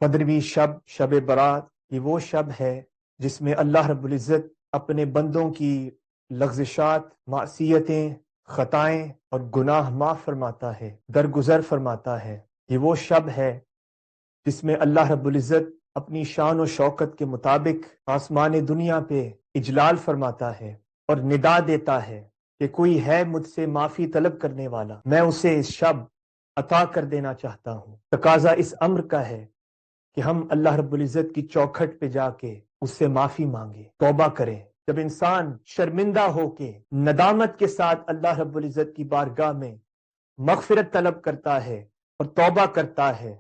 15ویں شب، شب برات، یہ وہ شب ہے جس میں اللہ رب العزت اپنے بندوں کی لغزشات، معصیتیں، خطائیں اور گناہ معاف فرماتا ہے، درگزر فرماتا ہے۔ یہ وہ شب ہے جس میں اللہ رب العزت اپنی شان و شوکت کے مطابق آسمان دنیا پہ اجلال فرماتا ہے اور ندا دیتا ہے کہ کوئی ہے مجھ سے معافی طلب کرنے والا، میں اسے اس شب عطا کر دینا چاہتا ہوں۔ تقاضا اس امر کا ہے کہ ہم اللہ رب العزت کی چوکھٹ پہ جا کے اس سے معافی مانگے، توبہ کریں۔ جب انسان شرمندہ ہو کے ندامت کے ساتھ اللہ رب العزت کی بارگاہ میں مغفرت طلب کرتا ہے اور توبہ کرتا ہے،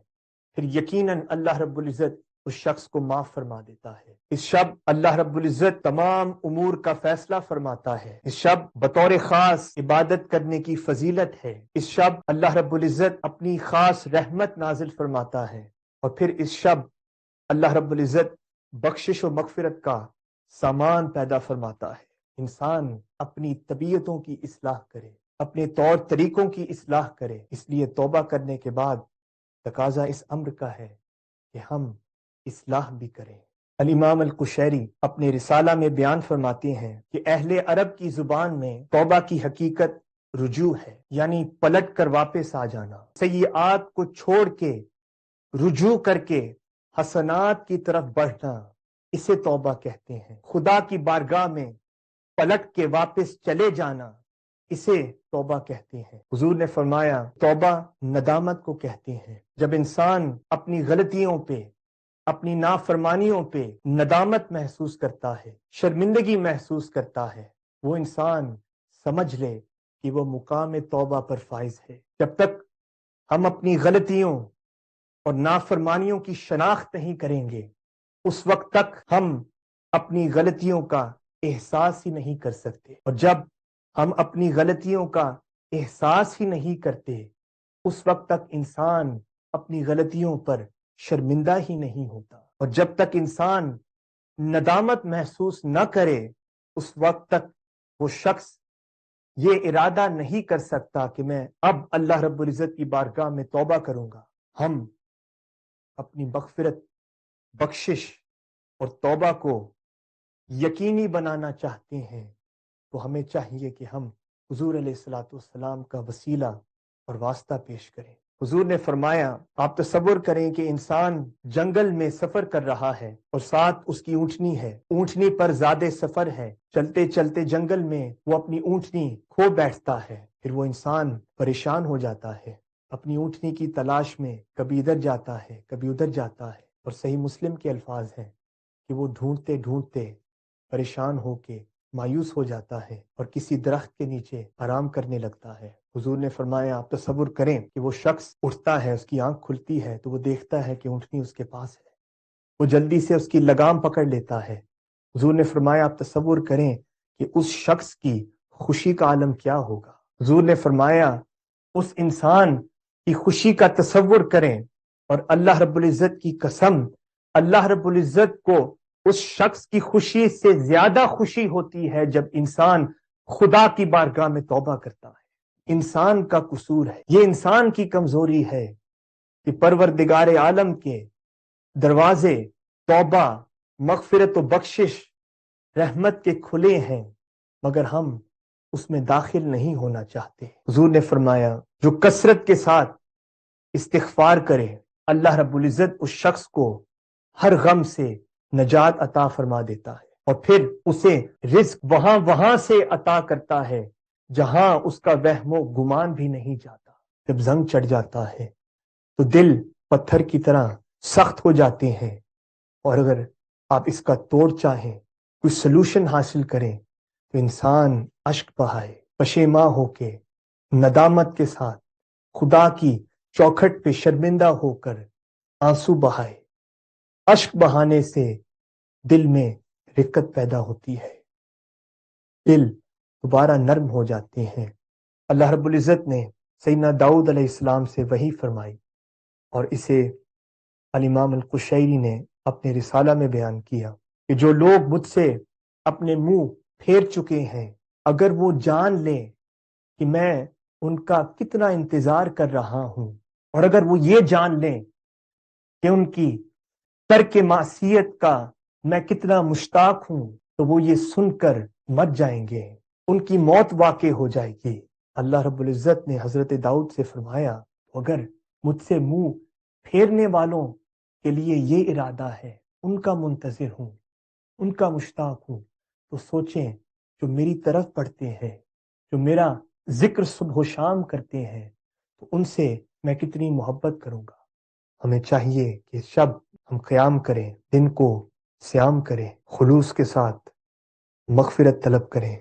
پھر یقیناً اللہ رب العزت اس شخص کو معاف فرما دیتا ہے۔ اس شب اللہ رب العزت تمام امور کا فیصلہ فرماتا ہے۔ اس شب بطور خاص عبادت کرنے کی فضیلت ہے۔ اس شب اللہ رب العزت اپنی خاص رحمت نازل فرماتا ہے، اور پھر اس شب اللہ رب العزت بخشش و مغفرت کا سامان پیدا فرماتا ہے۔ انسان اپنی طبیعتوں کی اصلاح کرے، اپنے طور طریقوں کی اصلاح کرے، اس لیے توبہ کرنے کے بعد تقاضا اس امر کا ہے کہ ہم اصلاح بھی کریں۔ الامام القشیری اپنے رسالہ میں بیان فرماتے ہیں کہ اہل عرب کی زبان میں توبہ کی حقیقت رجوع ہے، یعنی پلٹ کر واپس آ جانا، سیئات کو چھوڑ کے رجوع کر کے حسنات کی طرف بڑھنا، اسے توبہ کہتے ہیں۔ خدا کی بارگاہ میں پلٹ کے واپس چلے جانا، اسے توبہ کہتے ہیں۔ حضور نے فرمایا توبہ ندامت کو کہتے ہیں۔ جب انسان اپنی غلطیوں پہ، اپنی نافرمانیوں پہ ندامت محسوس کرتا ہے، شرمندگی محسوس کرتا ہے، وہ انسان سمجھ لے کہ وہ مقام توبہ پر فائز ہے۔ جب تک ہم اپنی غلطیوں اور نافرمانیوں کی شناخت نہیں کریں گے، اس وقت تک ہم اپنی غلطیوں کا احساس ہی نہیں کر سکتے، اور جب ہم اپنی غلطیوں کا احساس ہی نہیں کرتے، اس وقت تک انسان اپنی غلطیوں پر شرمندہ ہی نہیں ہوتا، اور جب تک انسان ندامت محسوس نہ کرے، اس وقت تک وہ شخص یہ ارادہ نہیں کر سکتا کہ میں اب اللہ رب العزت کی بارگاہ میں توبہ کروں گا۔ ہم اپنی مغفرت، بخشش اور توبہ کو یقینی بنانا چاہتے ہیں، تو ہمیں چاہیے کہ ہم حضور علیہ الصلوۃ والسلام کا وسیلہ اور واسطہ پیش کریں۔ حضور نے فرمایا، آپ تصور کریں کہ انسان جنگل میں سفر کر رہا ہے اور ساتھ اس کی اونٹنی ہے، اونٹنی پر زیادہ سفر ہے، چلتے چلتے جنگل میں وہ اپنی اونٹنی کھو بیٹھتا ہے، پھر وہ انسان پریشان ہو جاتا ہے، اپنی اونٹنی کی تلاش میں کبھی ادھر جاتا ہے، کبھی ادھر جاتا ہے، اور صحیح مسلم کے الفاظ ہیں کہ وہ ڈھونڈتے ڈھونڈتے پریشان ہو کے مایوس ہو جاتا ہے اور کسی درخت کے نیچے آرام کرنے لگتا ہے۔ حضور نے فرمایا، آپ تصور کریں کہ وہ شخص اٹھتا ہے، اس کی آنکھ کھلتی ہے تو وہ دیکھتا ہے کہ اونٹنی اس کے پاس ہے، وہ جلدی سے اس کی لگام پکڑ لیتا ہے۔ حضور نے فرمایا، آپ تصور کریں کہ اس شخص کی خوشی کا عالم کیا ہوگا۔ حضور نے فرمایا، اس انسان کی خوشی کا تصور کریں، اور اللہ رب العزت کی قسم، اللہ رب العزت کو اس شخص کی خوشی سے زیادہ خوشی ہوتی ہے جب انسان خدا کی بارگاہ میں توبہ کرتا ہے۔ انسان کا قصور ہے، یہ انسان کی کمزوری ہے کہ پروردگار عالم کے دروازے توبہ، مغفرت و بخشش، رحمت کے کھلے ہیں، مگر ہم اس میں داخل نہیں ہونا چاہتے۔ حضور نے فرمایا، جو کثرت کے ساتھ استغفار کرے، اللہ رب العزت اس شخص کو ہر غم سے نجات عطا فرما دیتا ہے، اور پھر اسے رزق وہاں سے عطا کرتا ہے جہاں اس کا وہم و گمان بھی نہیں جاتا۔ جب زنگ چڑھ جاتا ہے تو دل پتھر کی طرح سخت ہو جاتے ہیں، اور اگر آپ اس کا توڑ چاہیں، کوئی سلوشن حاصل کریں، تو انسان اشک بہائے، پشیماں ہو کے، ندامت کے ساتھ خدا کی چوکھٹ پہ شرمندہ ہو کر آنسو بہائے۔ اشک بہانے سے دل میں رقت پیدا ہوتی ہے، دل دوبارہ نرم ہو جاتے ہیں۔ اللہ رب العزت نے سیدنا داؤد علیہ السلام سے وحی فرمائی، اور اسے الامام القشیری نے اپنے رسالہ میں بیان کیا کہ جو لوگ مجھ سے اپنے منہ پھیر چکے ہیں، اگر وہ جان لیں کہ میں ان کا کتنا انتظار کر رہا ہوں، اور اگر وہ یہ جان لیں کہ ان کی ترک معصیت کا میں کتنا مشتاق ہوں، تو وہ یہ سن کر مر جائیں گے، ان کی موت واقع ہو جائے گی۔ اللہ رب العزت نے حضرت داؤد سے فرمایا اگر مجھ سے منہ پھیرنے والوں کے لیے یہ ارادہ ہے، ان کا منتظر ہوں، ان کا مشتاق ہوں، تو سوچیں جو میری طرف پڑھتے ہیں، جو میرا ذکر صبح و شام کرتے ہیں، تو ان سے میں کتنی محبت کروں گا۔ ہمیں چاہیے کہ شب ہم قیام کریں، دن کو صیام کریں، خلوص کے ساتھ مغفرت طلب کریں۔